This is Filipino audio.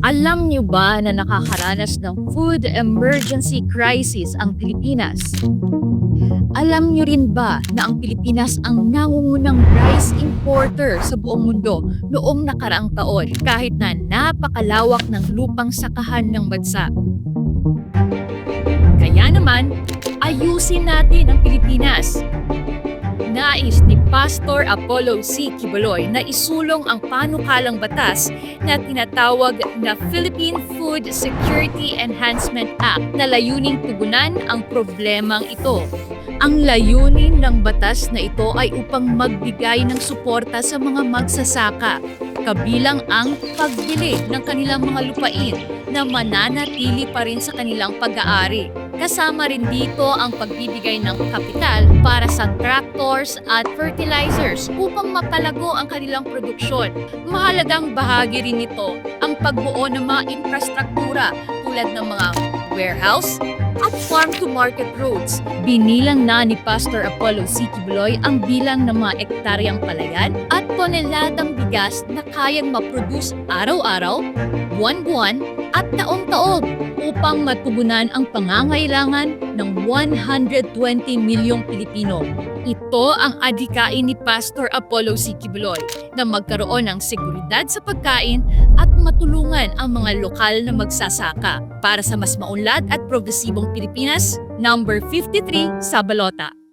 Alam niyo ba na nakakaranas ng food emergency crisis ang Pilipinas? Alam niyo rin ba na ang Pilipinas ang nangungunang rice importer sa buong mundo noong nakaraang taon kahit na napakalawak ng lupang sakahan ng bansa? Kaya naman, ayusin natin ang Pilipinas. Nais ni Pastor Apollo C. Quiboloy na isulong ang panukalang batas na tinatawag na Philippine Food Security Enhancement Act na layuning tugunan ang problemang ito. Ang layunin ng batas na ito ay upang magbigay ng suporta sa mga magsasaka, kabilang ang pagbili ng kanilang mga lupain na mananatili pa rin sa kanilang pag-aari. Kasama rin dito ang pagbibigay ng kapital para sa tractors at fertilizers upang mapalago ang kanilang produksyon. Mahalagang bahagi rin nito ang pagbuo ng mga infrastruktura tulad ng mga warehouse at farm-to-market roads. Binilang na ni Pastor Apollo C. Quiboloy ang bilang ng mga ektaryang palayan at toneladang bigas na kayang maproduce araw-araw, buwan-buwan at taong-taon upang matugunan ang pangangailangan ng 120 milyong Pilipino. Ito ang adhikain ni Pastor Apollo C. Quiboloy na magkaroon ng seguridad sa pagkain at matulungan ang mga lokal na magsasaka para sa mas maunlad at progresibong Pilipinas, number 53 sa balota.